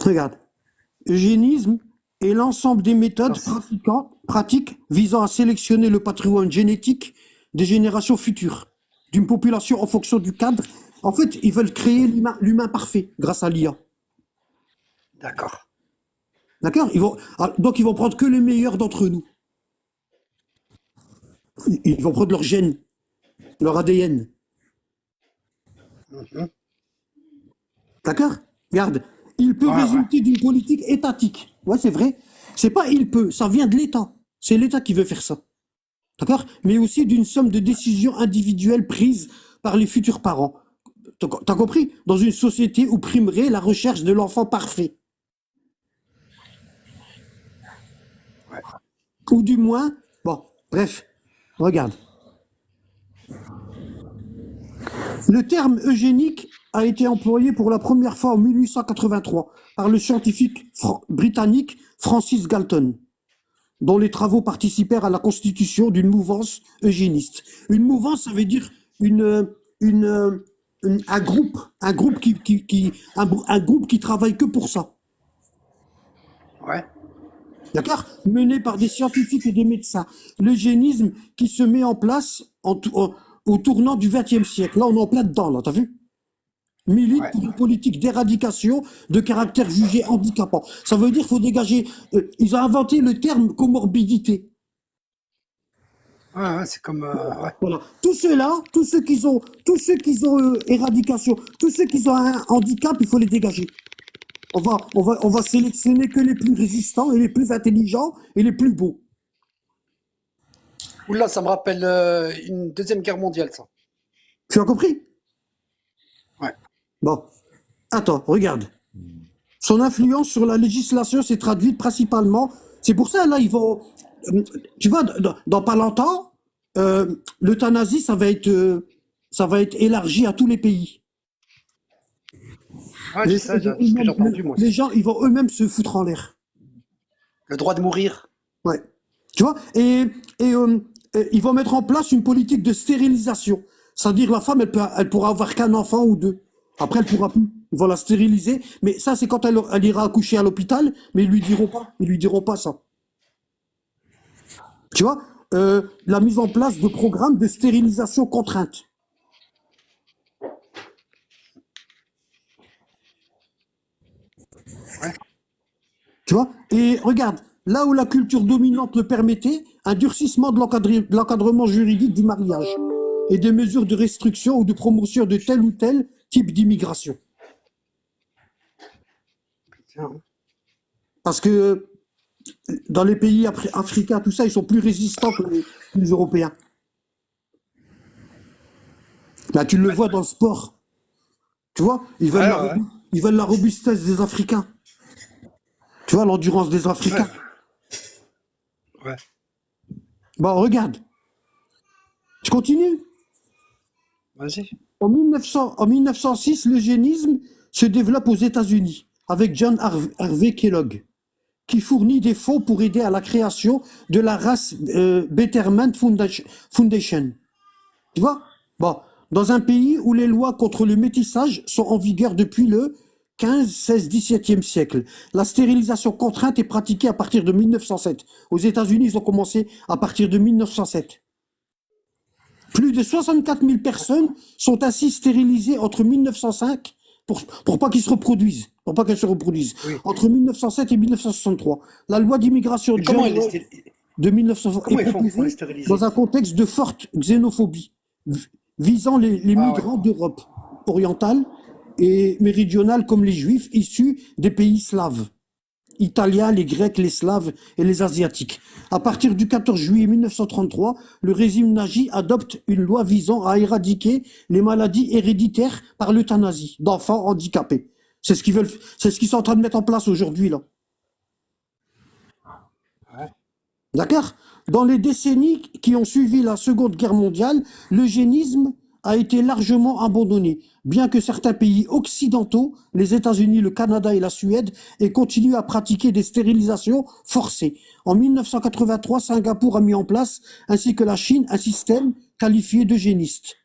Regarde. Eugénisme est l'ensemble des méthodes Merci. pratiques visant à sélectionner le patrimoine génétique des générations futures d'une population en fonction du cadre. En fait, ils veulent créer l'humain parfait grâce à l'IA. D'accord. D'accord? Donc, ils vont prendre que les meilleurs d'entre nous. Ils vont prendre leur gène, leur ADN. Mhm. D'accord? Regarde. Il peut Ouais, ouais. résulter d'une politique étatique. Ouais, c'est vrai. C'est pas il peut, ça vient de l'État. C'est l'État qui veut faire ça. D'accord? Mais aussi d'une somme de décisions individuelles prises par les futurs parents. T'as compris? Dans une société où primerait la recherche de l'enfant parfait. Ouais. Ou du moins, bon, bref, regarde. Le terme eugénique a été employé pour la première fois en 1883 par le scientifique britannique Francis Galton, dont les travaux participèrent à la constitution d'une mouvance eugéniste. Une mouvance, ça veut dire une, un groupe un groupe qui travaille que pour ça. Ouais. D'accord? Mené par des scientifiques et des médecins. L'eugénisme qui se met en place au tournant du XXe siècle. Là, on est en plein dedans, là, t'as vu? Milite Ouais. pour une politique d'éradication de caractère jugé handicapant. Ça veut dire qu'il faut dégager. Ils ont inventé le terme comorbidité. Ouais, ouais, c'est comme. Ouais. Voilà. Tous ceux-là, tous ceux qui ont éradication, tous ceux qui ont un handicap, il faut les dégager. On va sélectionner que les plus résistants et les plus intelligents et les plus beaux. Oula, ça me rappelle une deuxième guerre mondiale, ça. Tu as compris? Ouais. Bon. Attends, regarde. Son influence sur la législation s'est traduite principalement. C'est pour ça, là, ils vont. Tu vois, dans pas longtemps, l'euthanasie, ça va être élargi à tous les pays. Ouais, Les, c'est ça, c'est ce que j'ai entendu, moi les aussi. gens, ils vont eux-mêmes se foutre en l'air. Le droit de mourir. Ouais. Tu vois? Et ils vont mettre en place une politique de stérilisation. C'est-à-dire la femme, elle pourra avoir qu'un enfant ou deux. Après, elle pourra plus. Ils vont la stériliser. Mais ça, c'est quand elle ira accoucher à l'hôpital, mais ils lui diront pas. Ils lui diront pas ça. Tu vois? La mise en place de programmes de stérilisation contrainte. Ouais. Tu vois? Et regarde, là où la culture dominante le permettait, un durcissement de l'encadrement juridique du mariage et des mesures de restriction ou de promotion de tel ou tel type d'immigration. Tiens. Parce que dans les pays africains, tout ça, ils sont plus résistants que les Européens. Là, tu le Ouais. vois dans le sport. Tu vois? Ouais, ouais. Ils veulent la robustesse des Africains. Tu vois, l'endurance des Ouais. Africains. Ouais. Bon, regarde. Je continue. Vas-y. En 1906, l'eugénisme se développe aux États-Unis avec John Harvey Kellogg, qui fournit des fonds pour aider à la création de la race Betterment Foundation. Tu vois? Bon, dans un pays où les lois contre le métissage sont en vigueur depuis le 15, 16, 17e siècle. La stérilisation contrainte est pratiquée à partir de 1907. Aux États-Unis, ils ont commencé à partir de 1907. Plus de 64 000 personnes sont ainsi stérilisées entre 1905 pour pas qu'ils se reproduisent, pour pas qu'elles se reproduisent. Oui. Entre 1907 et 1963, la loi d'immigration Mais de John comment, Locke de 1900 est comment ils font pour les proposée dans stériliser? un contexte de forte xénophobie, visant les Ah ouais. migrants d'Europe orientale et méridionale comme les juifs issus des pays slaves. Italiens, les Grecs, les Slaves et les Asiatiques. À partir du 14 juillet 1933, le régime nazi adopte une loi visant à éradiquer les maladies héréditaires par l'euthanasie d'enfants handicapés. C'est ce qu'ils sont en train de mettre en place aujourd'hui, là. Ouais. D'accord? Dans les décennies qui ont suivi la Seconde Guerre mondiale, l'eugénisme a été largement abandonné, bien que certains pays occidentaux, les États-Unis, le Canada et la Suède, aient continué à pratiquer des stérilisations forcées. En 1983, Singapour a mis en place, ainsi que la Chine, un système qualifié d'eugéniste.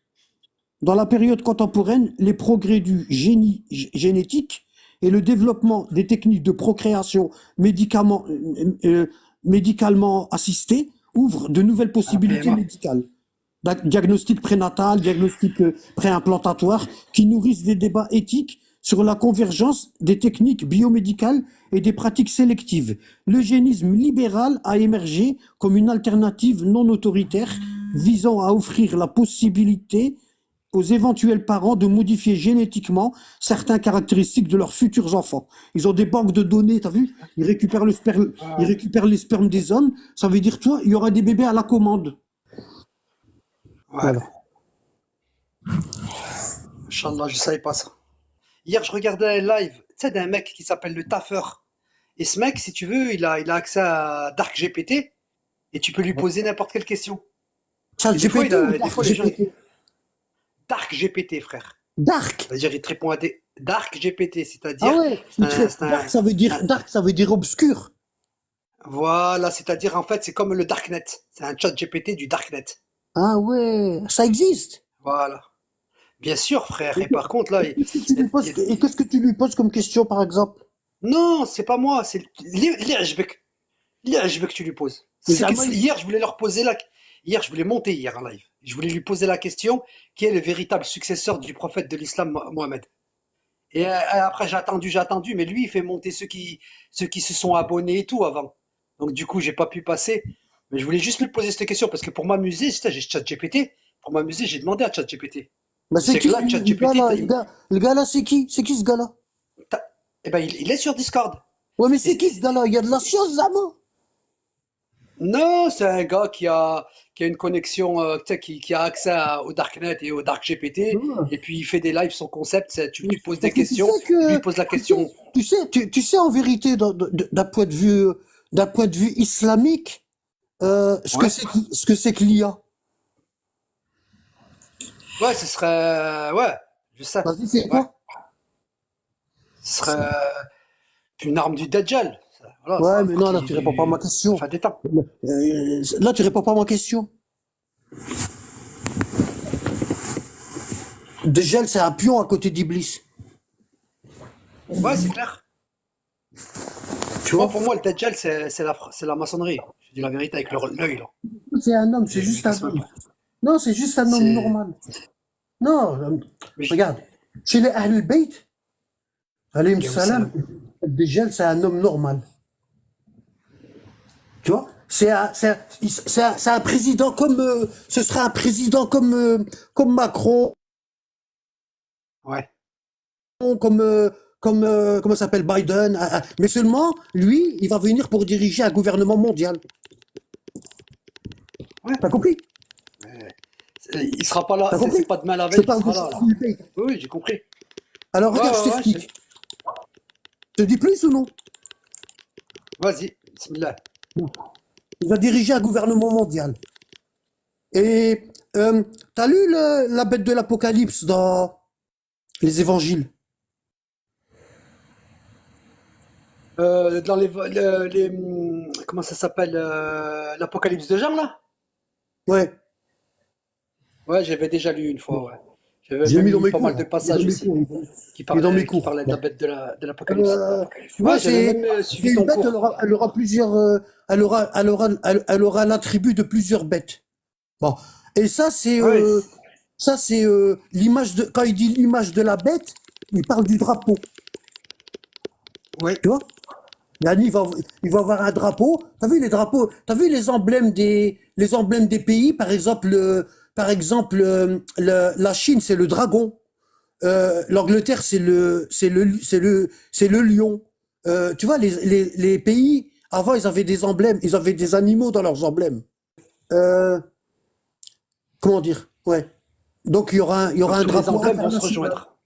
Dans la période contemporaine, les progrès du génie génétique et le développement des techniques de procréation médicalement assistées ouvrent de nouvelles Ah, possibilités PMA. médicales. Diagnostic prénatal, diagnostic préimplantatoire, qui nourrissent des débats éthiques sur la convergence des techniques biomédicales et des pratiques sélectives. L'eugénisme libéral a émergé comme une alternative non autoritaire visant à offrir la possibilité aux éventuels parents de modifier génétiquement certaines caractéristiques de leurs futurs enfants. Ils ont des banques de données, t'as vu? Ils Ah, récupèrent les spermes des hommes. Ça veut dire, toi, il y aura des bébés à la commande. ouais. Voilà. Inch'Allah, je savais pas ça. Hier, je regardais un live, tu sais, d'un mec qui s'appelle le Taffeur. Et ce mec, si tu veux, il a accès à Dark GPT et tu peux lui poser n'importe quelle question. Chat Et des fois, GPT ou des Dark fois, les gens, GPT? Dark GPT, frère. Dark. C'est-à-dire, il te répond à des Dark GPT, Ah c'est-à-dire, ouais, Dark, ça veut dire obscur. voilà, c'est-à-dire, en fait, c'est comme le Darknet. C'est un chat GPT du Darknet. Ah ouais, ça existe. Voilà. Bien sûr, frère. Et Et par contre, là, qu'est-ce que tu lui poses comme question, par exemple? non, c'est pas moi, c'est l'IHBK. L'IHBK que tu lui poses. Les Allemands, Hier, je voulais leur poser la... Hier, je voulais monter hier en live. Je voulais lui poser la question, qui est le véritable successeur du prophète de l'islam, Mohamed. Et après, j'ai attendu, mais lui, il fait monter ceux qui se sont abonnés et tout avant. Donc, du coup, j'ai pas pu passer. Mais je voulais juste lui poser cette question, parce que pour m'amuser, j'ai ChatGPT. Pour m'amuser, j'ai demandé à ChatGPT. bah Tu c'est sais qui que là, le gars ChatGPT, là, le gars là, c'est qui? C'est qui ce gars là? eh ben, il est sur Discord. Ouais, mais c'est Et- qui ce gars là? Il y a de la science, Zama. non, c'est un gars qui a une connexion, tu sais, qui a accès au Darknet et au Dark GPT. Ouais. Et puis, il fait des lives, son concept, c'est tu poses des Parce que tu questions, sais il lui que, pose la tu sais, question. tu sais en vérité, d'un point de vue islamique, Ouais. ce que c'est que l'IA. Ouais, ce serait. Ouais, je sais. Vas-y, c'est Ouais. quoi? Ce serait une arme du Dajjal. Voilà, ça Ouais, va mais non, partir là, tu réponds pas à ma la question. fin des temps. Là, tu réponds pas à ma question. Dejel, c'est un pion à côté d'Iblis. Ouais, c'est clair. Tu Moi, vois? pour moi, le Dajjal, c'est la maçonnerie. Je dis la vérité avec l'œil, là. C'est un homme, c'est Je me juste un casse même homme. pas. Non, c'est juste un homme C'est. normal. Non, Mais regarde. Chez les Ahl Bayt, alayhim ok, salam, salam. Dejel, c'est un homme normal. Tu vois? C'est un président comme, ce sera un président comme, comme Macron, Ouais. comme, comment ça s'appelle, Biden. Mais seulement, lui, il va venir pour diriger un gouvernement mondial. Ouais. T'as compris? Il sera pas là, T'as compris? c'est pas demain la Je te veille qu'il parle de sera là, Charles là. Felipe. Oui, oui, j'ai compris. Alors Ouais, regarde, je ouais, ouais, t'explique. Je te dis plus ou non? vas-y, bismillah. Il va diriger un gouvernement mondial. Et t'as lu la bête de l'Apocalypse dans les évangiles? Dans comment ça s'appelle, l'Apocalypse de Jean, là? Ouais, Ouais, j'avais déjà lu une fois, ouais. J'avais je l'ai même mis dans lu mes pas mal cours, de hein. Il est dans passages mes aussi cours. Il est dans mes qui cours. parlaient de la Bon. bête de l'Apocalypse. Tu vois, Ouais, j'avais même c'est suivi une ton bête, cours. elle aura plusieurs, elle aura l'attribut de plusieurs bêtes. Bon. Et Ouais, ça c'est l'image de, quand il dit l'image de la bête, il parle du drapeau. ouais, Tu vois? Yani, il va avoir un drapeau. T'as vu les drapeaux? T'as vu les emblèmes des pays? Par exemple, la Chine, c'est le dragon. L'Angleterre, c'est le lion. Tu vois, les pays, avant, ils avaient des emblèmes, ils avaient des animaux dans leurs emblèmes. Euh, comment dire? Ouais. Donc, il y aura donc un tous les drapeau emblèmes vont se international. rejoindre.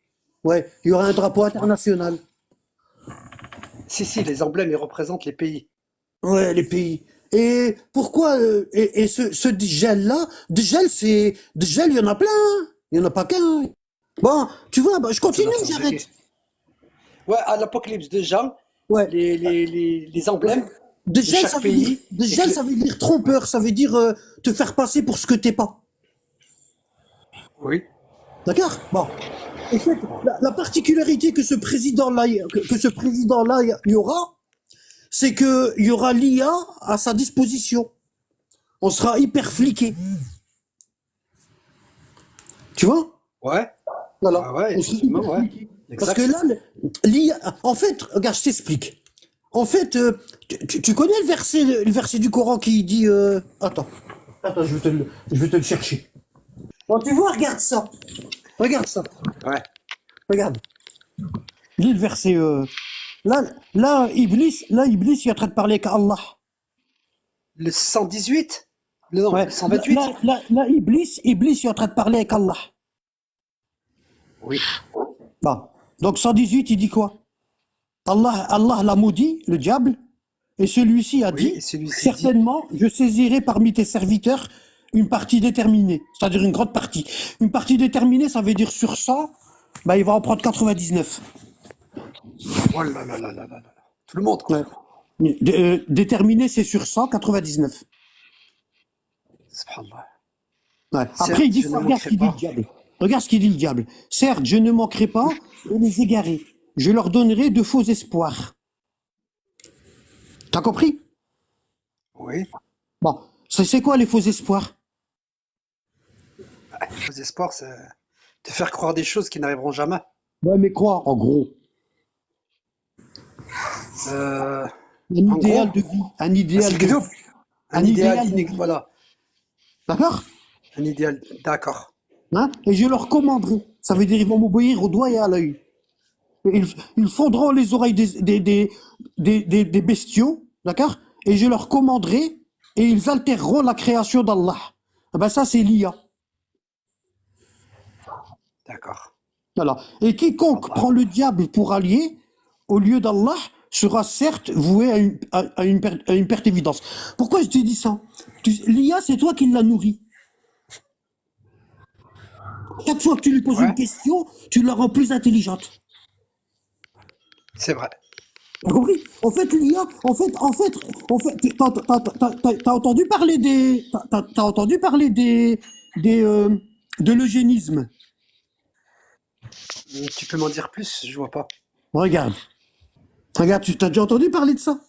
Ouais, il y aura un drapeau international. Si, si, les emblèmes, ils représentent les pays. Ouais, les pays. Et pourquoi et ce Djel-là, Djel, il y en a plein, hein. Il y en a pas qu'un. Bon, tu vois, bah, je Ça continue, doit faire j'arrête. bugger. Ouais, à l'Apocalypse de Jean, Ouais. les emblèmes de Djel, chaque pays, et que Ça veut dire trompeur, ça veut dire te faire passer pour ce que t'es pas. oui, D'accord? Bon. En fait, la particularité que ce président-là, que ce président-là y aura, c'est que il y aura l'IA à sa disposition. On sera hyper fliqué. Tu vois? Ouais, Voilà. ouais, ouais, On sera effectivement, hyper ouais. fliqué. Parce que Exact. là, l'IA, en fait, regarde, je t'explique. En fait, tu connais le verset du Coran qui dit, attends, attends, je vais te le chercher. Bon, tu vois, regarde ça. Regarde ça. Ouais. Regarde. Lis le verset. Là, Iblis, il est en train de parler avec Allah. Le 118? Non, Ouais. le 128? Iblis, il est en train de parler avec Allah. Oui. Bon. Donc 118, il dit quoi? Allah l'a maudit, le diable, et celui-ci a Oui, et dit, celui-ci dit, certainement, je saisirai parmi tes serviteurs une partie déterminée, c'est-à-dire une grande partie. Une partie déterminée, ça veut dire sur 100, bah, il va en prendre 99. oh là là là là là là. Tout le monde, Ouais. quoi. Déterminé, c'est sur 100, 99. Subhanallah. Ouais. Après, il Certes, dit je ne quoi? Regarde ce manquerai qu'il dit le pas. diable. Regarde ce qu'il dit le diable. Certes, je ne manquerai pas de les égarer. Je leur donnerai de faux espoirs. T'as compris? Oui. Bon, c'est quoi les faux espoirs? Faux espoirs, c'est te faire croire des choses qui n'arriveront jamais. Ouais, mais quoi, en gros? Euh, Un en idéal gros, de vie. Un bah, idéal c'est de vie. que un Un idéal idéal de vie. voilà. D'accord? Un idéal, d'accord. Hein? Et je leur commanderai. Ça veut dire ils vont m'obéir au doigt et à l'œil. Ils fondront les oreilles des bestiaux, d'accord? Et je leur commanderai et ils altéreront la création d'Allah. Ah ben ça, c'est l'IA. D'accord. Voilà. Et quiconque Allah. prend le diable pour allié, au lieu d'Allah, sera certes voué à une perte évidence. Pourquoi je te dis ça? L'IA, c'est toi qui la nourris. Chaque fois que tu lui poses une Ouais, question, tu la rends plus intelligente. c'est vrai. T'as compris? En fait, l'IA, t'as entendu parler t'as entendu parler des, de l'eugénisme. Tu peux m'en dire plus? Je vois pas. Regarde, regarde, tu t'as déjà entendu parler de ça?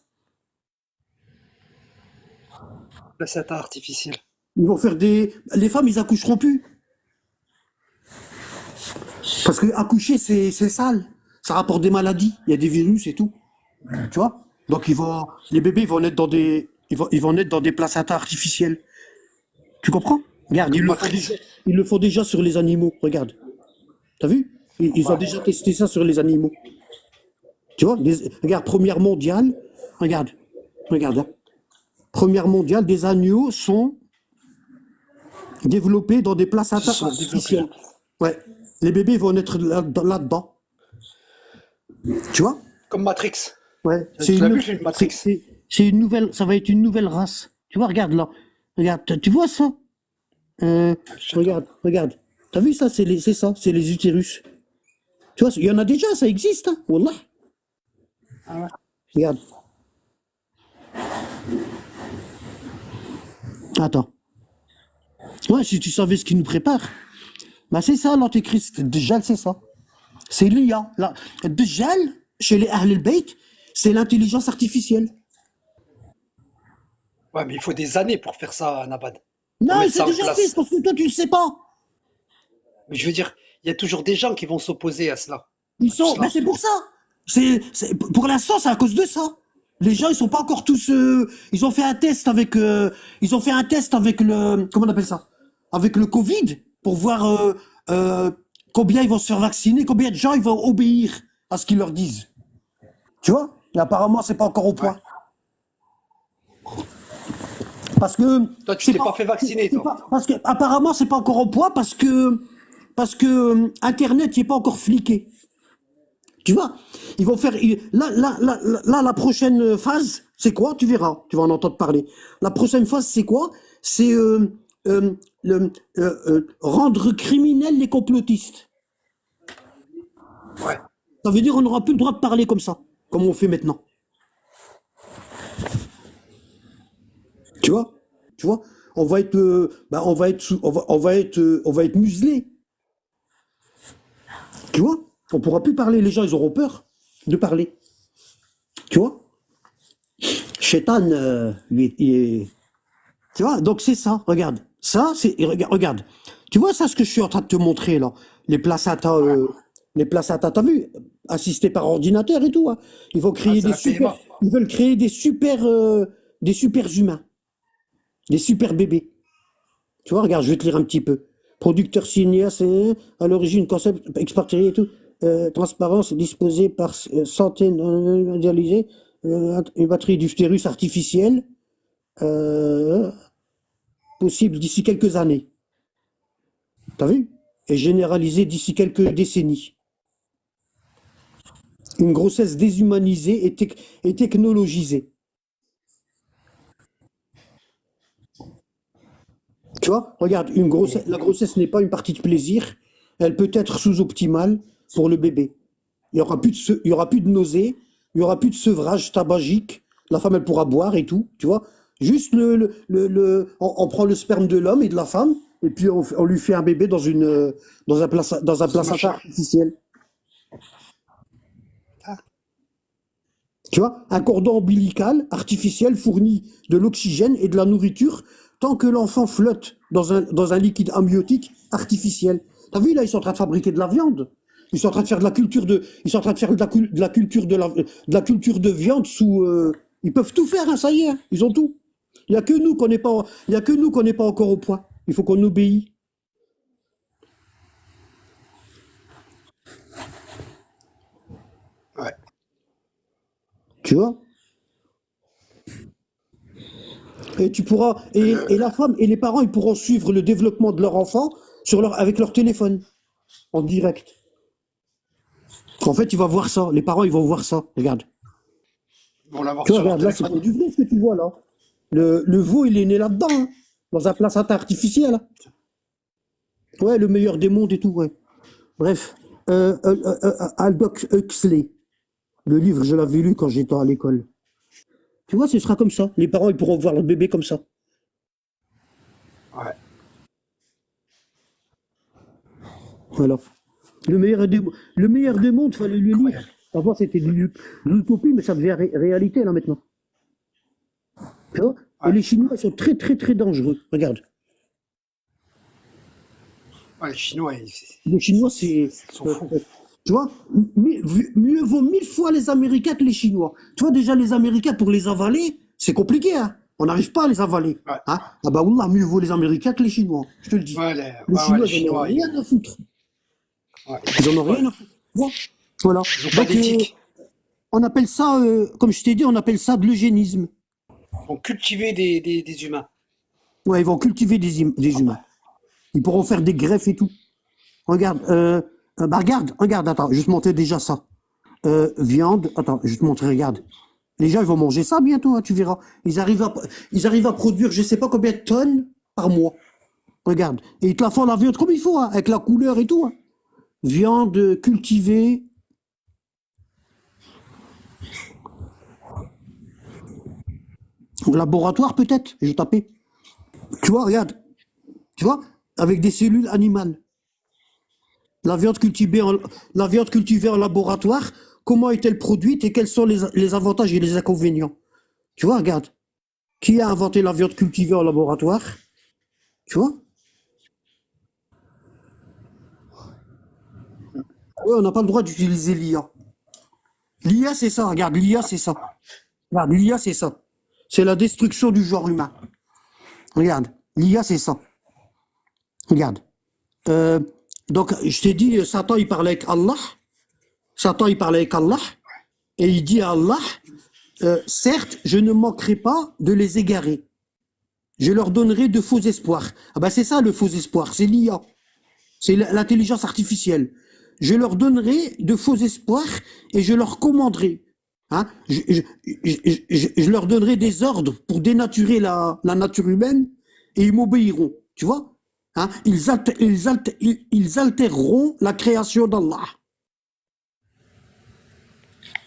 Placenta artificiel. Ils vont faire les femmes, ils accoucheront plus. Parce que accoucher, c'est sale. Ça rapporte des maladies. Il y a des virus et tout. Tu vois? Donc les bébés, ils vont naître dans des placentas artificiels. Tu comprends? Regarde, Comme Matrix. ils le font déjà sur les animaux. Regarde. T'as vu? Ils ont Allah. déjà testé ça sur les animaux. Tu vois? Regarde, première mondiale. Regarde. Regarde, hein. Première mondiale, des agneaux sont développés dans des Se placentas sont développés là. artificiels. Ouais. Les bébés vont naître là-dedans. Tu vois? Comme Matrix. Ouais. Tu l'as vu le film Matrix? C'est une nouvelle, ça va être une nouvelle race. Tu vois, regarde là. Regarde, tu vois ça? Euh, J'attends. regarde. T'as vu ça? C'est ça, c'est les utérus. Tu vois, il y en a déjà, ça existe, hein. Wallah. Ah ouais. Regarde. Attends. Ouais, si tu savais ce qui nous prépare. Bah, c'est ça, l'antéchrist. Dajjal, c'est ça. C'est l'IA. Dajjal, chez les Ahl al-Bayt, c'est l'intelligence artificielle. Ouais, mais il faut des années pour faire ça, Nabad. Pour Non, mettre c'est ça en déjà fait, c'est place. parce que toi, tu le sais pas. Mais je veux dire, il y a toujours des gens qui vont s'opposer à cela. Ils À tout sont, ben cela. c'est pour ça. Pour l'instant, c'est à cause de ça. Les gens, ils sont pas encore tous. Ils ont fait un test avec. Ils ont fait un test avec le. Comment on appelle ça? Avec le Covid pour voir combien ils vont se faire vacciner, combien de gens ils vont obéir à ce qu'ils leur disent. Tu vois? Et apparemment, c'est pas encore au Ouais. point. Parce que Toi, tu c'est t'es pas, pas fait vacciner, c'est toi. pas parce que apparemment c'est pas encore au point parce que Internet n'est pas encore fliqué. Tu vois, ils vont faire là la prochaine phase, c'est quoi? Tu verras, tu vas en entendre parler. La prochaine phase, c'est quoi? C'est rendre criminels les complotistes. Ouais. Ça veut dire qu'on n'aura plus le droit de parler comme ça, comme on fait maintenant. Tu vois? Tu vois? On va être, on va être muselé. Tu vois? On pourra plus parler. Les gens, ils auront peur de parler. Tu vois? Shaitan, tu vois? Donc c'est ça. Regarde. Ça, c'est. Regarde. Tu vois ça, ce que je suis en train de te montrer là? Les plaçatas, t'as vu? Assistés par ordinateur et tout, hein. Ils vont Ah, créer c'est des la super. PMA. Ils veulent créer des super humains, des super bébés. Tu vois, regarde, je vais te lire un petit peu. Producteur signé, c'est à l'origine, concept expatrié et tout. Transparence disposée par centaines mondialisées. Une batterie d'utérus artificielle, euh, possible d'ici quelques années. T'as vu? Et généralisée d'ici quelques décennies. Une grossesse déshumanisée et technologisée. Tu vois? Regarde, la grossesse n'est pas une partie de plaisir. Elle peut être sous-optimale pour le bébé. Il y aura plus de nausées, il y aura plus de sevrage tabagique. La femme, elle pourra boire et tout, tu vois. Juste on prend le sperme de l'homme et de la femme, et puis on lui fait un bébé dans un C'est placenta machin. artificiel. Ah, Tu vois, un cordon ombilical artificiel fournit de l'oxygène et de la nourriture tant que l'enfant flotte dans un liquide amniotique artificiel. T'as vu, là, ils sont en train de fabriquer de la viande. Ils sont en train de faire de la culture ils sont en train de faire de la culture de la culture de viande ils peuvent tout faire, hein, ça y est, hein, ils ont tout. Il y a que nous qu'on n'est pas, il y a que nous qu'on n'est pas encore au point. Il faut qu'on obéisse. ouais. Tu vois? Et tu pourras, et la femme et les parents, ils pourront suivre le développement de leur enfant avec leur téléphone, en direct. En fait, il va voir ça. Les parents, ils vont voir ça. Regarde. Ils vont l'avoir Tu vois, sur leur regarde, là, c'est téléphone. pour du vrai ce que tu vois là. Le veau, il est né là-dedans, hein, dans un placenta artificiel, hein. Ouais, le meilleur des mondes et tout, ouais. Bref. Aldous Huxley. Le livre, je l'avais lu quand j'étais à l'école. Tu vois, ce sera comme ça. Les parents, ils pourront voir leur bébé comme ça. Ouais. Voilà. Le meilleur des, le meilleur des mondes, fallait le lire. Incroyable. Avant, c'était de l'utopie, mais ça devient réalité, là, maintenant. Tu vois? Et Ouais. les Chinois, ils sont très, très, très dangereux. Regarde. Ouais, les Chinois, Les Chinois, c'est. ils sont euh, fous. euh, tu vois, mieux vaut 1000 fois les Américains que les Chinois. Tu vois, déjà, les Américains, pour les avaler, c'est compliqué, hein. On n'arrive pas à les avaler. Ouais. Hein. Ah bah, Wallah, mieux vaut les Américains que les Chinois. Je te le dis. Les Ouais, Chinois, les ils en ont Chinois, rien à foutre. ils Ils en ont ouais. rien à foutre. Tu vois. Voilà. Ils ont pas Donc, d'éthique. on appelle ça, comme je t'ai dit, on appelle ça de l'eugénisme. Ils vont cultiver des humains. Ouais, ils vont cultiver des humains. Ils pourront faire des greffes et tout. Regarde, bah regarde, attends, je vais te montrer déjà ça. Viande, attends, je vais te montrer, regarde. Les gens, ils vont manger ça bientôt, hein, tu verras. Ils arrivent à produire je sais pas combien de tonnes par mois. Regarde. Et ils te la font la viande comme il faut, hein, avec la couleur et tout, hein. Viande cultivée, au laboratoire peut-être, je vais taper. Tu vois, regarde, tu vois, avec des cellules animales. La viande cultivée en laboratoire, comment est-elle produite et quels sont les avantages et les inconvénients? Tu vois, regarde. Qui a inventé la viande cultivée en laboratoire? Tu vois? Ouais, on n'a pas le droit d'utiliser l'IA. L'IA, c'est ça, regarde, l'IA, c'est ça. Regarde, l'IA, c'est ça. C'est la destruction du genre humain. Regarde, l'IA, c'est ça. Regarde. Euh, donc, je t'ai dit, Satan, il parlait avec Allah. Satan, il parlait avec Allah. Et il dit à Allah, certes, je ne manquerai pas de les égarer. Je leur donnerai de faux espoirs. Ah ben c'est ça le faux espoir, c'est l'IA, c'est l'intelligence artificielle. Je leur donnerai de faux espoirs et je leur commanderai. Hein, je leur donnerai des ordres pour dénaturer la nature humaine et ils m'obéiront. Tu vois? Hein, ils altéreront la création d'Allah.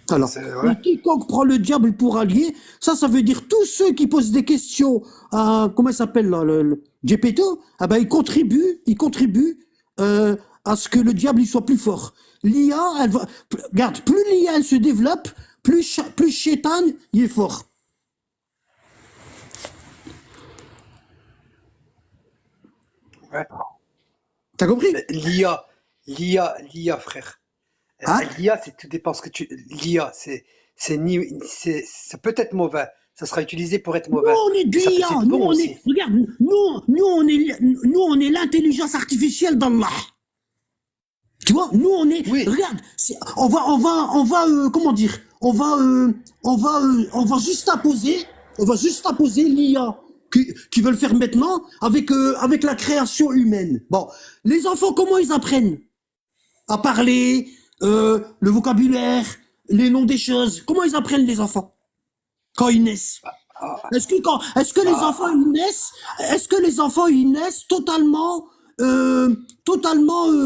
Alors, Ouais. et quiconque prend le diable pour allié, ça veut dire tous ceux qui posent des questions à, comment il s'appelle là, le Gepetto, ah ben ils contribuent euh, à ce que le diable il soit plus fort. L'IA, elle va, regarde, plus l'IA elle se développe, plus Shaitan il est fort. Ouais. T'as compris? L'IA, frère. Hein? L'IA, c'est tout dépend ce que tu. L'IA, ça peut être mauvais. Ça sera utilisé pour être Nous mauvais. on est de Mais ça peut l'IA, être nous bon on est, aussi. regarde, nous on est l'intelligence artificielle d'Allah. Tu vois, nous on est, Oui, regarde, comment dire, on va juste apposer l'IA qui veulent faire maintenant avec la création humaine. Bon, les enfants, comment ils apprennent à parler, le vocabulaire, les noms des choses? Comment ils apprennent les enfants quand ils naissent? ah, Est-ce que les enfants ah, ils naissent, totalement,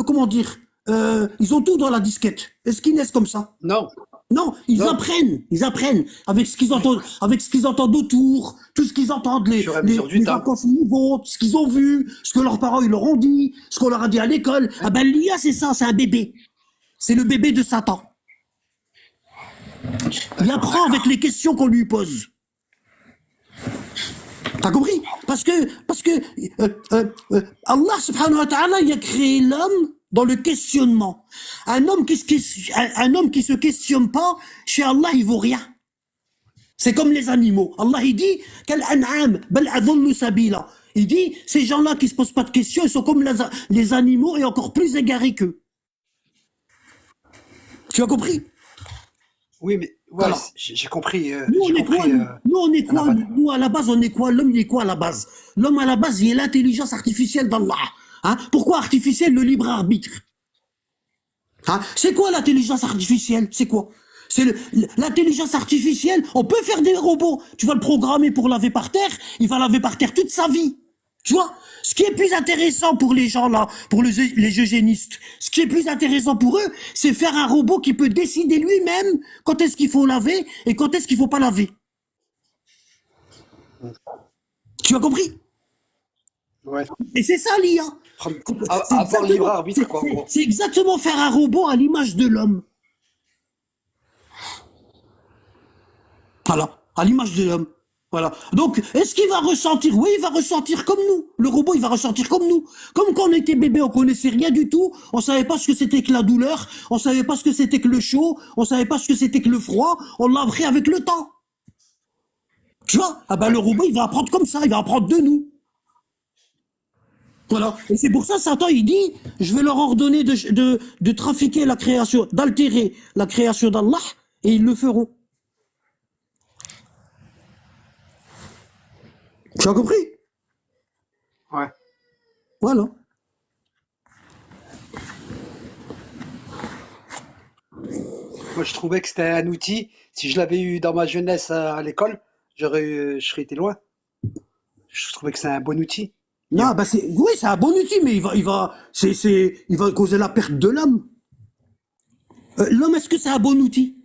comment dire, ils ont tout dans la disquette. Est-ce qu'ils naissent comme ça? non, Non, ils non, apprennent, ils apprennent avec ce qu'ils entendent autour, tout ce qu'ils entendent, au fur et à mesure du les temps. vacances nouveaux, ce qu'ils ont vu, ce que leurs parents ils leur ont dit, ce qu'on leur a dit à l'école. Ah ben l'IA c'est ça, c'est un bébé, c'est le bébé de Satan. Il D'accord, apprend avec d'accord. les questions qu'on lui pose. T'as compris? Parce que Allah subhanahu wa ta'ala, il a créé l'homme dans le questionnement. Un homme qui se questionne pas, chez Allah, il vaut rien. C'est comme les animaux. Allah, il dit, quel an'am, bal adallu sabila. Il dit, ces gens-là qui se posent pas de questions, ils sont comme les animaux et encore plus égarés qu'eux. Tu as compris? Oui, mais ouais, Alors, j'ai compris. nous, J'ai on est quoi? compris. Nous, on est Ça n'a quoi? pas de. Nous, à la base, on est quoi? L'homme, il est quoi à la base? L'homme, à la base, il est l'intelligence artificielle d'Allah. Hein? Pourquoi artificielle? Le libre arbitre. Hein? C'est quoi l'intelligence artificielle? C'est quoi? L'intelligence artificielle. On peut faire des robots. Tu vas le programmer pour laver par terre. Il va laver par terre toute sa vie. Tu vois? Ce qui est plus intéressant pour les gens là, pour les eugénistes, ce qui est plus intéressant pour eux, c'est faire un robot qui peut décider lui-même quand est-ce qu'il faut laver et quand est-ce qu'il faut pas laver. Tu as compris? Ouais. Et c'est ça l'IA. C'est Avoir le libre exactement, arbitre, quoi, en gros. c'est exactement faire un robot à l'image de l'homme. Voilà, à l'image de l'homme. Voilà. Donc, est-ce qu'il va ressentir? Oui, il va ressentir comme nous. Le robot, il va ressentir comme nous. Comme quand on était bébé, on connaissait rien du tout. On savait pas ce que c'était que la douleur. On savait pas ce que c'était que le chaud. On savait pas ce que c'était que le froid. On l'a appris avec le temps. Tu vois? Ah ben, Ouais. le robot, il va apprendre comme ça. Il va apprendre de nous. Voilà. Et c'est pour ça, Satan, il dit, je vais leur ordonner de trafiquer la création, d'altérer la création d'Allah, et ils le feront. Tu as compris? Ouais. Voilà. Moi, je trouvais que c'était un outil. Si je l'avais eu dans ma jeunesse à l'école, je serais été loin. Je trouvais que c'est un bon outil. Non, Bien. bah oui, c'est un bon outil, mais il va causer la perte de l'homme. L'homme, est-ce que c'est un bon outil?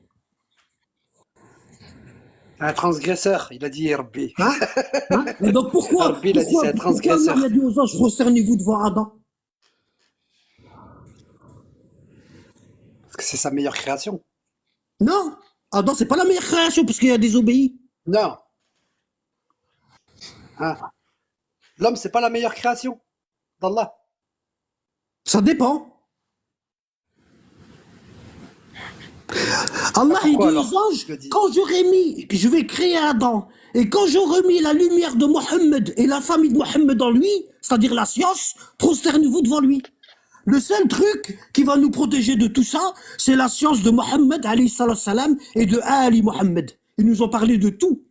Un transgresseur, il a dit Rabbi. Hein? Hein? Et donc Rabbi, il a dit c'est un pourquoi Allah il a transgresseur. dit aux anges, prosternez-vous devant Adam? Parce que c'est sa meilleure création. Non, Adam, c'est pas la meilleure création, parce qu'il a désobéi. Non. Hein. L'homme, c'est pas la meilleure création d'Allah. Ça dépend. Ah, Allah, il dit pourquoi aux alors? anges, Je le dis. quand j'aurai mis, je vais créer Adam, et quand j'aurai mis la lumière de Mohammed et la famille de Mohammed en lui, c'est-à-dire la science, prosternez-vous devant lui. Le seul truc qui va nous protéger de tout ça, c'est la science de Mohammed alayhi salam et de Ali Mohammed. Ils nous ont parlé de tout.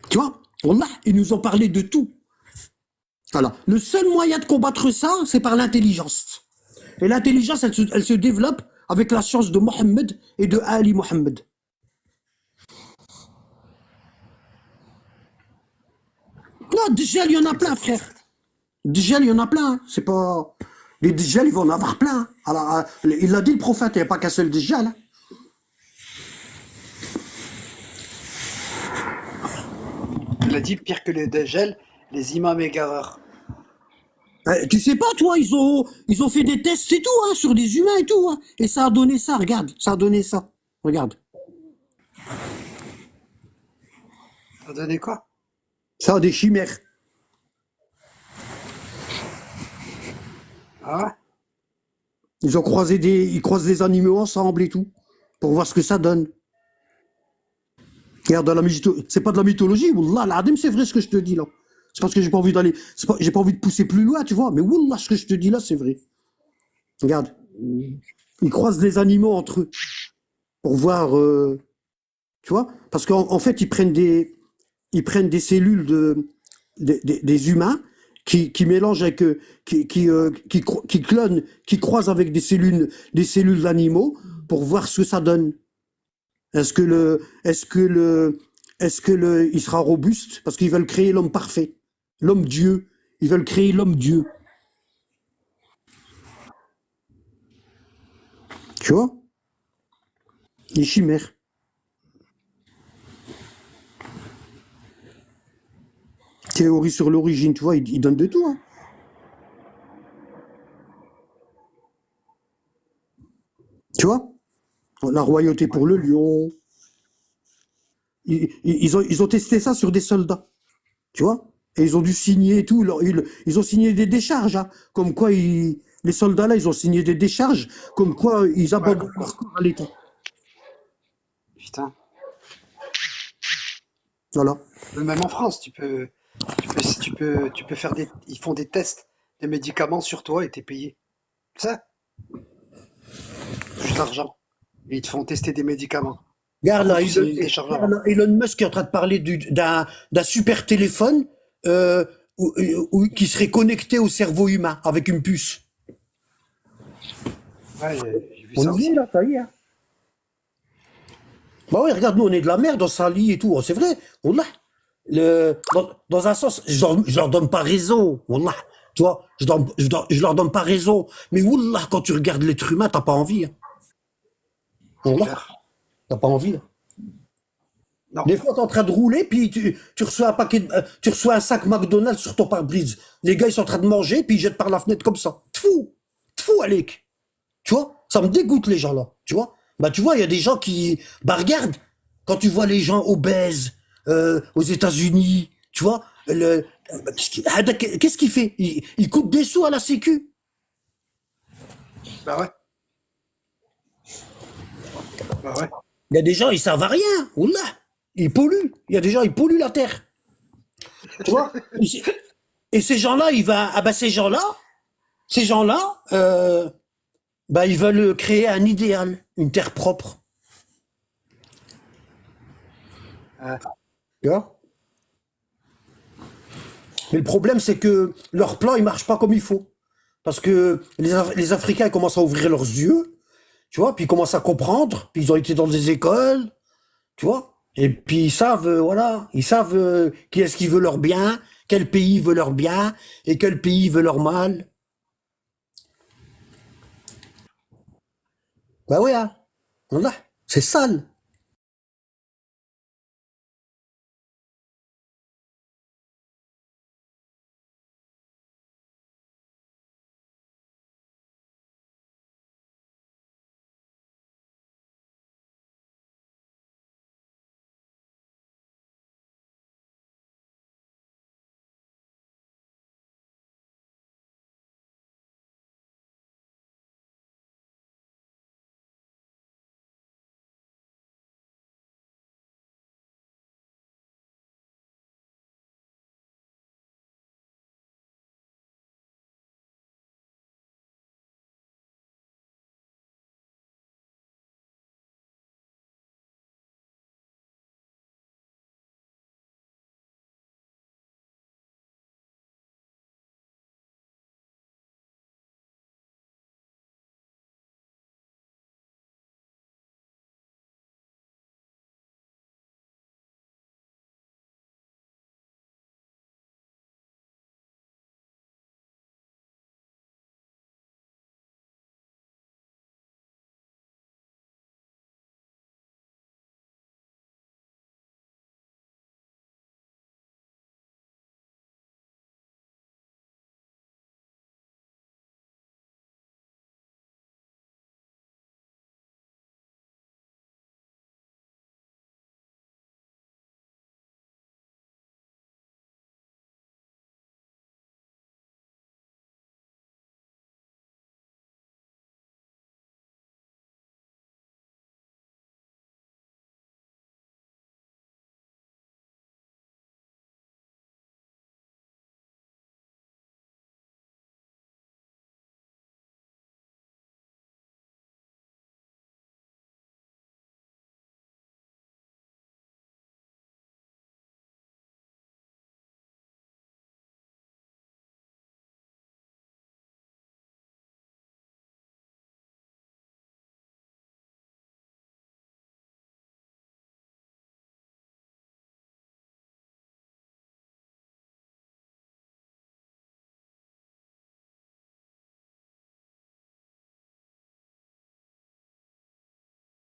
Tu vois? Wallah, ils nous ont parlé de tout. Voilà. Le seul moyen de combattre ça, c'est par l'intelligence. Et l'intelligence, elle se développe avec la science de Mohammed et de Ali Mohammed. Non, Djjal, il y en a plein, frère. Djjal, il y en a plein. C'est pas... Les Djjal, ils vont en avoir plein. Alors, il l'a dit le prophète, il n'y a pas qu'un seul Djjal. Hein. Il a dit pire que les Dajjal, les imams égareurs. Tu sais pas, toi, ils ont fait des tests et tout, hein, sur des humains et tout, hein, et ça a donné ça, regarde, ça a donné ça. Regarde. Ça donnait quoi? Ça a des chimères. Ah ouais? Ils croisent des animaux ensemble et tout, pour voir ce que ça donne. Regarde, c'est pas de la mythologie, Wallah, l'Adim, c'est vrai ce que je te dis là. C'est parce que j'ai pas envie de pousser plus loin, tu vois, mais Wallah, ce que je te dis là, c'est vrai. Regarde, ils croisent des animaux entre eux, pour voir, tu vois, parce qu'en fait, ils prennent des cellules des humains qui mélangent avec, qui clonent, qui croisent avec des cellules d'animaux pour voir ce que ça donne. Est-ce que le, est-ce que le, il sera robuste parce qu'ils veulent créer l'homme parfait, l'homme Dieu. Ils veulent créer l'homme Dieu. Tu vois? Les chimères. Théorie sur l'origine, tu vois, ils donnent de tout, hein. Tu vois? La royauté pour le lion. Ils ont testé ça sur des soldats, tu vois? Et ils ont dû signer et tout. Ils ont signé des décharges, hein, comme quoi les soldats là, ils ont signé des décharges, comme quoi ils Ouais, abandonnent leur corps à l'État. putain. Voilà. Mais même en France, tu peux faire ils font des tests de médicaments sur toi et t'es payé. Ça, juste l'argent. Et ils te font tester des médicaments. Regarde Par là, contre, faut signer une décharge regarde avant. là, Elon Musk est en train de parler d'un super téléphone euh, qui serait connecté au cerveau humain avec une puce. Ouais, j'ai vu On ça y est aussi. là, ça y est, hein. Bah ouais, regarde, nous on est de la merde, on s'allie et tout. Oh, c'est vrai, Wallah. Dans un sens, je leur donne pas raison, Wallah. Tu vois, je leur donne pas raison. Mais Wallah, quand tu regardes l'être humain, t'as pas envie, hein. C'est Wallah, clair. t'as pas envie, hein. Non. Des fois, t'es en train de rouler, puis tu reçois tu reçois un sac McDonald's sur ton pare-brise. Les gars, ils sont en train de manger, puis ils jettent par la fenêtre comme ça. Tfou! Tfou, Alec! Tu vois? Ça me dégoûte, les gens-là. Tu vois? Bah, tu vois, il y a des gens qui, bah, regarde, quand tu vois les gens obèses, aux États-Unis, tu vois, qu'est-ce qu'il fait? Il coûte des sous à la sécu. Bah ouais. Bah ouais. Il y a des gens, ils servent à rien. Oula! Ils polluent. Il y a des gens, ils polluent la terre. Tu vois? Et ces gens-là, ces gens-là, bah, ils veulent créer un idéal, une terre propre. Ouais. Tu vois? Mais le problème, c'est que leur plan, il marche pas comme il faut. Parce que les Africains ils commencent à ouvrir leurs yeux, tu vois, puis ils commencent à comprendre, puis ils ont été dans des écoles, tu vois, et puis ils savent, voilà, ils savent qui est-ce qui veut leur bien, quel pays veut leur bien, et quel pays veut leur mal. Bah ouais, hein, voilà, c'est sale.